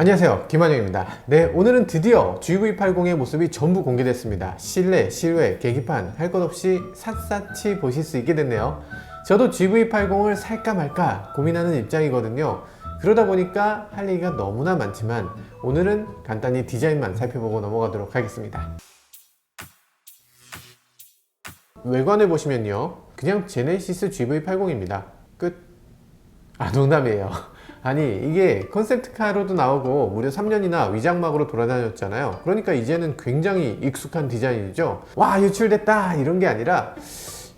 안녕하세요, 김한영입니다. 네, 오늘은 드디어 GV80의 모습이 전부 공개됐습니다. 실내, 실외, 계기판 할 것 없이 샅샅이 보실 수 있게 됐네요. 저도 GV80을 살까 말까 고민하는 입장이거든요. 그러다 보니까 할 얘기가 너무나 많지만 오늘은 간단히 디자인만 살펴보고 넘어가도록 하겠습니다. 외관을 보시면요, 그냥 제네시스 GV80입니다. 끝. 농담이에요. 아니, 이게 컨셉트카로도 나오고 무려 3년이나 위장막으로 돌아다녔잖아요. 그러니까 이제는 굉장히 익숙한 디자인이죠. 와, 유출됐다 이런 게 아니라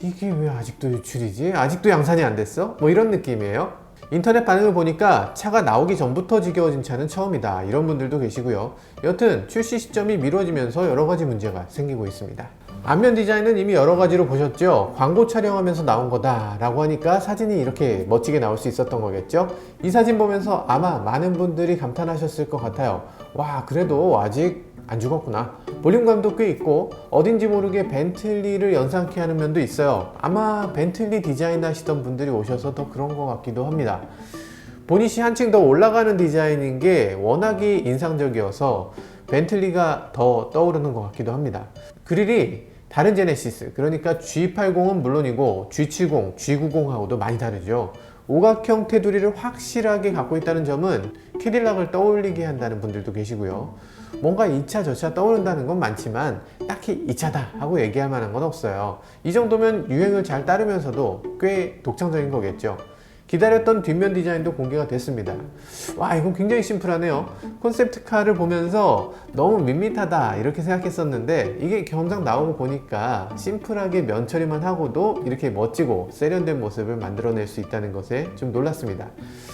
이게 왜 아직도 유출이지? 아직도 양산이 안 됐어? 뭐 이런 느낌이에요. 인터넷 반응을 보니까 차가 나오기 전부터 지겨워진 차는 처음이다, 이런 분들도 계시고요. 여튼 출시 시점이 미뤄지면서 여러 가지 문제가 생기고 있습니다. 앞면 디자인은 이미 여러 가지로 보셨죠? 광고 촬영하면서 나온 거다 라고 하니까 사진이 이렇게 멋지게 나올 수 있었던 거겠죠? 이 사진 보면서 아마 많은 분들이 감탄하셨을 것 같아요. 와, 그래도 아직 안 죽었구나. 볼륨감도 꽤 있고 어딘지 모르게 벤틀리를 연상케 하는 면도 있어요. 아마 벤틀리 디자인 하시던 분들이 오셔서 더 그런 것 같기도 합니다. 보닛이 한층 더 올라가는 디자인인 게 워낙에 인상적이어서 벤틀리가 더 떠오르는 것 같기도 합니다. 그릴이 다른 제네시스, 그러니까 G80은 물론이고 G70, G90하고도 많이 다르죠. 오각형 테두리를 확실하게 갖고 있다는 점은 캐딜락을 떠올리게 한다는 분들도 계시고요. 뭔가 이 차 저 차 떠오른다는 건 많지만 딱히 이 차다 하고 얘기할 만한 건 없어요. 이 정도면 유행을 잘 따르면서도 꽤 독창적인 거겠죠. 기다렸던 뒷면 디자인도 공개가 됐습니다. 와, 이건 굉장히 심플하네요. 콘셉트카를 보면서 너무 밋밋하다 이렇게 생각했었는데 이게 경상 나오고 보니까 심플하게 면 처리만 하고도 이렇게 멋지고 세련된 모습을 만들어낼 수 있다는 것에 좀 놀랐습니다.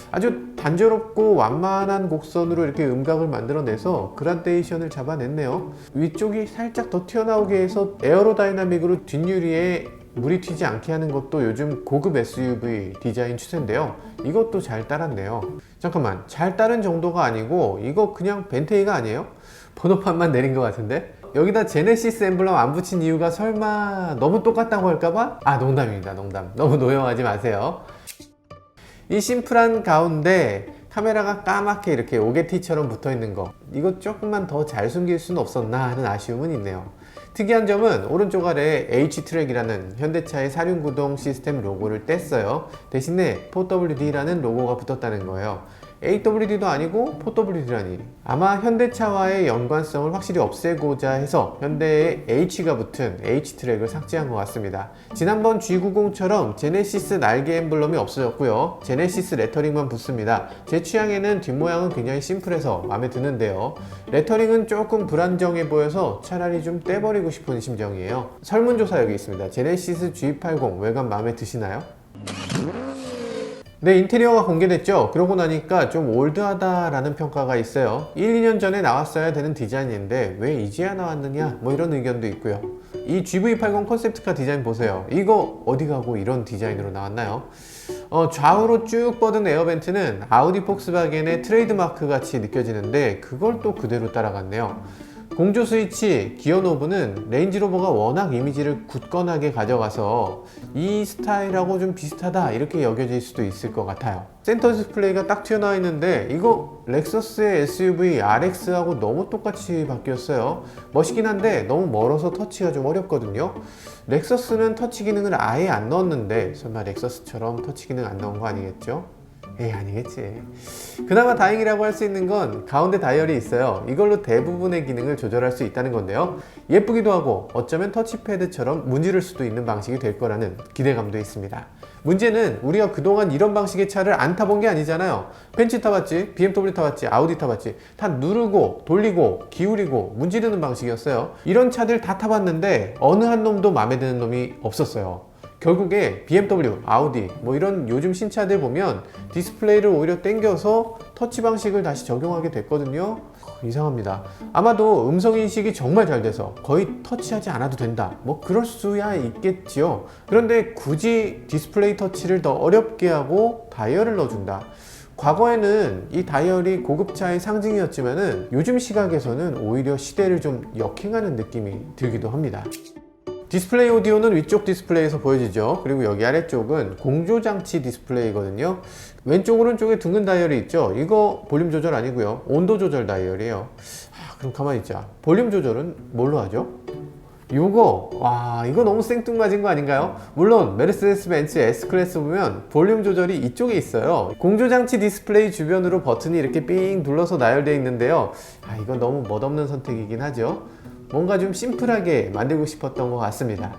아주 단조롭고 완만한 곡선으로 이렇게 음각을 만들어내서 그라데이션을 잡아냈네요. 위쪽이 살짝 더 튀어나오게 해서 에어로다이나믹으로 뒷유리에 물이 튀지 않게 하는 것도 요즘 고급 SUV 디자인 추세인데요. 이것도 잘 따랐네요. 잠깐만, 잘 따른 정도가 아니고 이거 그냥 벤테이가 아니에요? 번호판만 내린 것 같은데? 여기다 제네시스 엠블럼 안 붙인 이유가 설마 너무 똑같다고 할까봐? 농담입니다, 농담. 너무 노여워하지 마세요. 이 심플한 가운데 카메라가 까맣게 이렇게 오게티처럼 붙어 있는 거, 이거 조금만 더 잘 숨길 수는 없었나 하는 아쉬움은 있네요. 특이한 점은 오른쪽 아래에 H-트랙이라는 현대차의 사륜구동 시스템 로고를 뗐어요. 대신에 4WD라는 로고가 붙었다는 거예요. AWD도 아니고 4WD라니. 아마 현대차와의 연관성을 확실히 없애고자 해서 현대에 H가 붙은 H-트랙을 삭제한 것 같습니다. 지난번 G90처럼 제네시스 날개 엠블럼이 없어졌고요. 제네시스 레터링만 붙습니다. 제 취향에는 뒷모양은 굉장히 심플해서 마음에 드는데요. 레터링은 조금 불안정해 보여서 차라리 좀 떼버리고 싶은 심정이에요. 설문조사 여기 있습니다. 제네시스 G80 외관 마음에 드시나요? 네, 인테리어가 공개됐죠. 그러고 나니까 좀 올드하다라는 평가가 있어요. 1, 2년 전에 나왔어야 되는 디자인인데 왜 이제야 나왔느냐, 뭐 이런 의견도 있고요. 이 GV80 컨셉트카 디자인 보세요. 이거 어디 가고 이런 디자인으로 나왔나요? 좌우로 쭉 뻗은 에어벤트는 아우디 폭스바겐의 트레이드마크 같이 느껴지는데 그걸 또 그대로 따라갔네요. 공조 스위치, 기어 노브는 레인지로버가 워낙 이미지를 굳건하게 가져가서 이 스타일하고 좀 비슷하다 이렇게 여겨질 수도 있을 것 같아요. 센터 디스플레이가 딱 튀어나와 있는데 이거 렉서스의 SUV RX하고 너무 똑같이 바뀌었어요. 멋있긴 한데 너무 멀어서 터치가 좀 어렵거든요. 렉서스는 터치 기능을 아예 안 넣었는데 설마 렉서스처럼 터치 기능 안 넣은 거 아니겠죠? 에이, 아니겠지. 그나마 다행이라고 할 수 있는 건 가운데 다이얼이 있어요. 이걸로 대부분의 기능을 조절할 수 있다는 건데요. 예쁘기도 하고 어쩌면 터치패드처럼 문지를 수도 있는 방식이 될 거라는 기대감도 있습니다. 문제는 우리가 그동안 이런 방식의 차를 안 타본 게 아니잖아요. 벤츠 타봤지, BMW 타봤지, 아우디 타봤지, 다 누르고 돌리고 기울이고 문지르는 방식이었어요. 이런 차들 다 타봤는데 어느 한 놈도 마음에 드는 놈이 없었어요. 결국에 BMW, 아우디 뭐 이런 요즘 신차들 보면 디스플레이를 오히려 당겨서 터치 방식을 다시 적용하게 됐거든요. 이상합니다. 아마도 음성인식이 정말 잘 돼서 거의 터치하지 않아도 된다, 뭐 그럴 수야 있겠지요. 그런데 굳이 디스플레이 터치를 더 어렵게 하고 다이얼을 넣어준다. 과거에는 이 다이얼이 고급차의 상징이었지만은 요즘 시각에서는 오히려 시대를 좀 역행하는 느낌이 들기도 합니다. 디스플레이 오디오는 위쪽 디스플레이에서 보여지죠. 그리고 여기 아래쪽은 공조장치 디스플레이거든요. 왼쪽 오른쪽에 둥근 다이얼이 있죠. 이거 볼륨 조절 아니고요, 온도 조절 다이얼이에요. 그럼 가만히 있자. 볼륨 조절은 뭘로 하죠? 이거 너무 생뚱맞은 거 아닌가요? 물론 메르세데스 벤츠 S클래스 보면 볼륨 조절이 이쪽에 있어요. 공조장치 디스플레이 주변으로 버튼이 이렇게 삥 둘러서 나열되어 있는데요. 이건 너무 멋없는 선택이긴 하죠. 뭔가 좀 심플하게 만들고 싶었던 것 같습니다.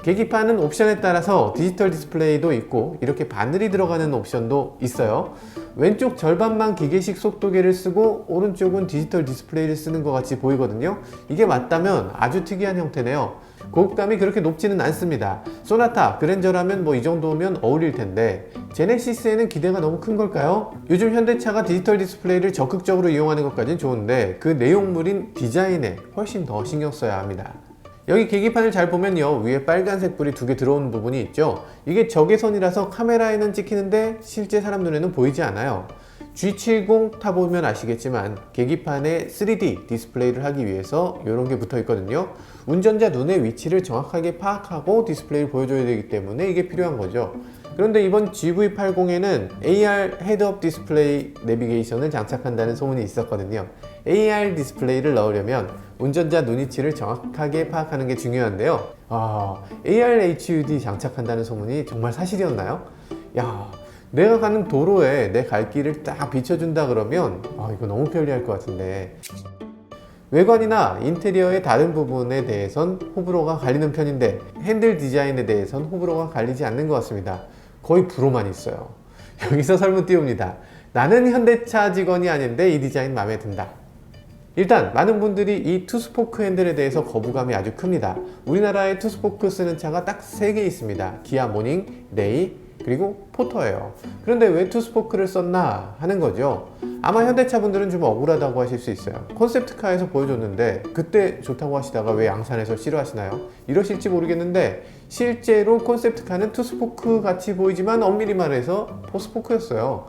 계기판은 옵션에 따라서 디지털 디스플레이도 있고 이렇게 바늘이 들어가는 옵션도 있어요. 왼쪽 절반만 기계식 속도계를 쓰고 오른쪽은 디지털 디스플레이를 쓰는 것 같이 보이거든요. 이게 맞다면 아주 특이한 형태네요. 고급감이 그렇게 높지는 않습니다. 소나타, 그랜저라면 이 정도면 어울릴 텐데 제네시스에는 기대가 너무 큰 걸까요? 요즘 현대차가 디지털 디스플레이를 적극적으로 이용하는 것까지는 좋은데 그 내용물인 디자인에 훨씬 더 신경 써야 합니다. 여기 계기판을 잘 보면요, 위에 빨간색 불이 두 개 들어오는 부분이 있죠. 이게 적외선이라서 카메라에는 찍히는데 실제 사람 눈에는 보이지 않아요. G70 타보면 아시겠지만 계기판에 3D 디스플레이를 하기 위해서 이런 게 붙어 있거든요. 운전자 눈의 위치를 정확하게 파악하고 디스플레이를 보여줘야 되기 때문에 이게 필요한 거죠. 그런데 이번 GV80에는 AR 헤드업 디스플레이 내비게이션을 장착한다는 소문이 있었거든요. AR 디스플레이를 넣으려면 운전자 눈위치를 정확하게 파악하는 게 중요한데요. AR HUD 장착한다는 소문이 정말 사실이었나요? 내가 가는 도로에 내 갈 길을 딱 비춰준다 그러면 이거 너무 편리할 것 같은데. 외관이나 인테리어의 다른 부분에 대해선 호불호가 갈리는 편인데 핸들 디자인에 대해선 호불호가 갈리지 않는 것 같습니다. 거의 불호만 있어요. 여기서 설문 띄웁니다. 나는 현대차 직원이 아닌데 이 디자인 마음에 든다. 일단 많은 분들이 이 투스포크 핸들에 대해서 거부감이 아주 큽니다. 우리나라에 투스포크 쓰는 차가 딱 3개 있습니다. 기아 모닝, 레이, 그리고 포터예요. 그런데 왜 투스포크를 썼나 하는 거죠. 아마 현대차 분들은 좀 억울하다고 하실 수 있어요. 컨셉트카에서 보여줬는데 그때 좋다고 하시다가 왜 양산에서 싫어하시나요? 이러실지 모르겠는데 실제로 컨셉트카는 투스포크 같이 보이지만 엄밀히 말해서 포스포크였어요.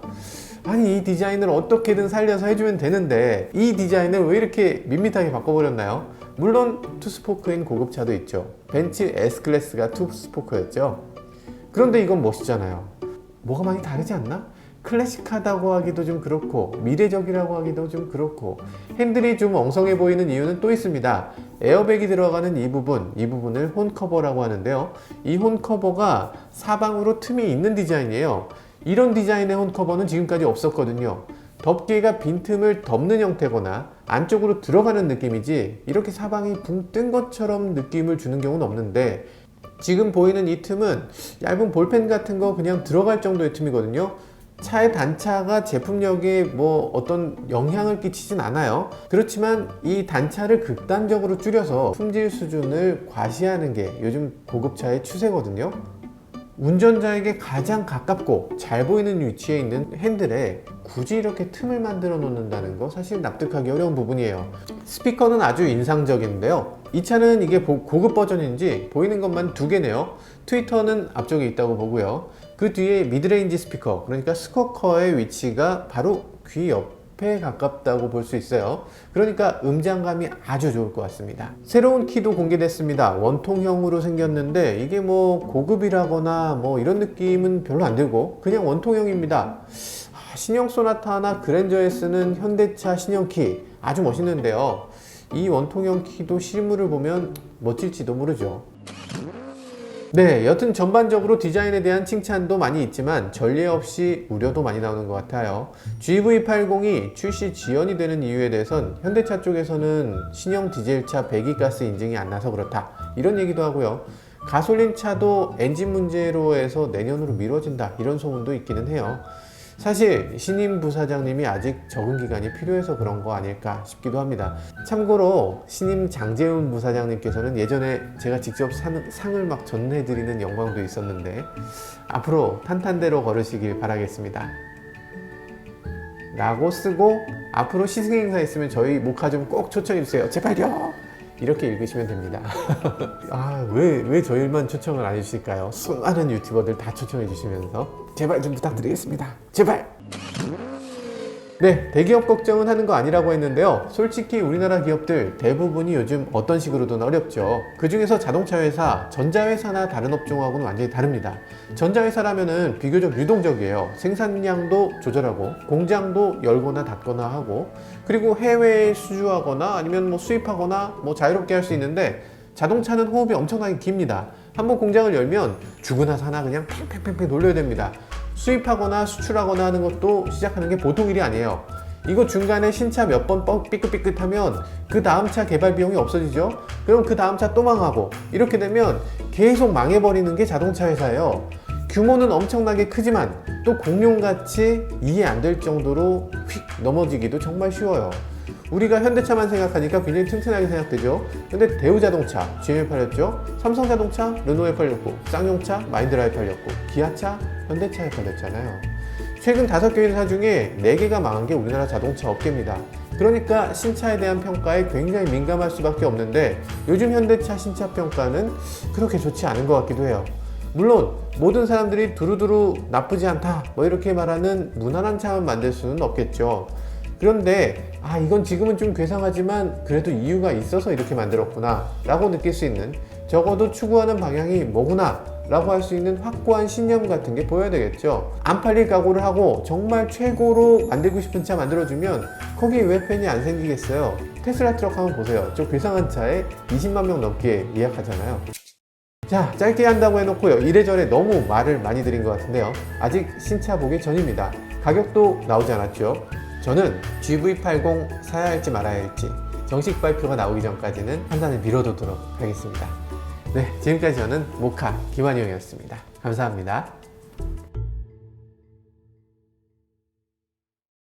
이 디자인을 어떻게든 살려서 해주면 되는데 이 디자인을 왜 이렇게 밋밋하게 바꿔버렸나요? 물론 투스포크인 고급차도 있죠. 벤츠 S클래스가 투스포크였죠. 그런데 이건 멋있잖아요. 뭐가 많이 다르지 않나? 클래식하다고 하기도 좀 그렇고 미래적이라고 하기도 좀 그렇고 핸들이 좀 엉성해 보이는 이유는 또 있습니다. 에어백이 들어가는 이 부분을 홈커버라고 하는데요. 이 홈커버가 사방으로 틈이 있는 디자인이에요. 이런 디자인의 홈커버는 지금까지 없었거든요. 덮개가 빈틈을 덮는 형태거나 안쪽으로 들어가는 느낌이지 이렇게 사방이 붕 뜬 것처럼 느낌을 주는 경우는 없는데 지금 보이는 이 틈은 얇은 볼펜 같은 거 그냥 들어갈 정도의 틈이거든요. 차의 단차가 제품력에 어떤 영향을 끼치진 않아요. 그렇지만 이 단차를 극단적으로 줄여서 품질 수준을 과시하는 게 요즘 고급차의 추세거든요. 운전자에게 가장 가깝고 잘 보이는 위치에 있는 핸들에 굳이 이렇게 틈을 만들어 놓는다는 거 사실 납득하기 어려운 부분이에요. 스피커는 아주 인상적인데요. 이 차는 이게 고급 버전인지 보이는 것만 2개네요. 트위터는 앞쪽에 있다고 보고요. 그 뒤에 미드레인지 스피커, 그러니까 스쿼커의 위치가 바로 귀 옆에 가깝다고 볼 수 있어요. 그러니까 음장감이 아주 좋을 것 같습니다. 새로운 키도 공개됐습니다. 원통형으로 생겼는데 이게 고급이라거나 이런 느낌은 별로 안 들고 그냥 원통형입니다. 신형 소나타나 그랜저에 쓰는 현대차 신형 키 아주 멋있는데요. 이 원통형 키도 실물을 보면 멋질지도 모르죠. 네, 여튼 전반적으로 디자인에 대한 칭찬도 많이 있지만 전례 없이 우려도 많이 나오는 것 같아요. GV80이 출시 지연이 되는 이유에 대해선 현대차 쪽에서는 신형 디젤차 배기가스 인증이 안 나서 그렇다 이런 얘기도 하고요. 가솔린 차도 엔진 문제로 해서 내년으로 미뤄진다 이런 소문도 있기는 해요. 사실 신임 부사장님이 아직 적응 기간이 필요해서 그런 거 아닐까 싶기도 합니다. 참고로 신임 장재훈 부사장님께서는 예전에 제가 직접 상을 막 전해드리는 영광도 있었는데 앞으로 탄탄대로 걸으시길 바라겠습니다 라고 쓰고 앞으로 시승행사 있으면 저희 모카 좀 꼭 초청해주세요 제발요 이렇게 읽으시면 됩니다. 왜 저희만 초청을 안 해주실까요? 수많은 유튜버들 다 초청해 주시면서 제발 좀 부탁드리겠습니다. 제발! 네, 대기업 걱정은 하는 거 아니라고 했는데요. 솔직히 우리나라 기업들 대부분이 요즘 어떤 식으로든 어렵죠. 그 중에서 자동차 회사, 전자회사나 다른 업종하고는 완전히 다릅니다. 전자회사라면은 비교적 유동적이에요. 생산량도 조절하고 공장도 열거나 닫거나 하고, 그리고 해외에 수주하거나 아니면 뭐 수입하거나 뭐 자유롭게 할 수 있는데, 자동차는 호흡이 엄청나게 깁니다. 한번 공장을 열면 죽으나 사나 그냥 팽팽팽팽 돌려야 됩니다. 수입하거나 수출하거나 하는 것도 시작하는 게 보통 일이 아니에요. 이거 중간에 신차 몇 번 삐끗삐끗하면 그 다음 차 개발 비용이 없어지죠. 그럼 그 다음 차 또 망하고, 이렇게 되면 계속 망해버리는 게 자동차 회사예요. 규모는 엄청나게 크지만 또 공룡같이 이해 안 될 정도로 휙 넘어지기도 정말 쉬워요. 우리가 현대차만 생각하니까 굉장히 튼튼하게 생각되죠. 근데 대우자동차 GM에 팔렸죠. 삼성자동차 르노에 팔렸고, 쌍용차 마인드라에 팔렸고, 기아차 현대차에 팔렸잖아요. 최근 5개 회사 중에 4개가 망한 게 우리나라 자동차 업계입니다. 그러니까 신차에 대한 평가에 굉장히 민감할 수밖에 없는데, 요즘 현대차 신차 평가는 그렇게 좋지 않은 것 같기도 해요. 물론 모든 사람들이 두루두루 나쁘지 않다 뭐 이렇게 말하는 무난한 차만 만들 수는 없겠죠. 그런데 이건 지금은 좀 괴상하지만 그래도 이유가 있어서 이렇게 만들었구나 라고 느낄 수 있는, 적어도 추구하는 방향이 뭐구나 라고 할 수 있는 확고한 신념 같은 게 보여야 되겠죠. 안 팔릴 각오를 하고 정말 최고로 만들고 싶은 차 만들어주면 거기에 왜 팬이 안 생기겠어요. 테슬라 트럭 한번 보세요. 저 괴상한 차에 20만 명 넘게 예약하잖아요. 자, 짧게 한다고 해놓고요, 이래저래 너무 말을 많이 드린 것 같은데요, 아직 신차 보기 전입니다. 가격도 나오지 않았죠. 저는 GV80 사야 할지 말아야 할지 정식 발표가 나오기 전까지는 판단을 미뤄두도록 하겠습니다. 네, 지금까지 저는 모카 김한용이었습니다. 감사합니다.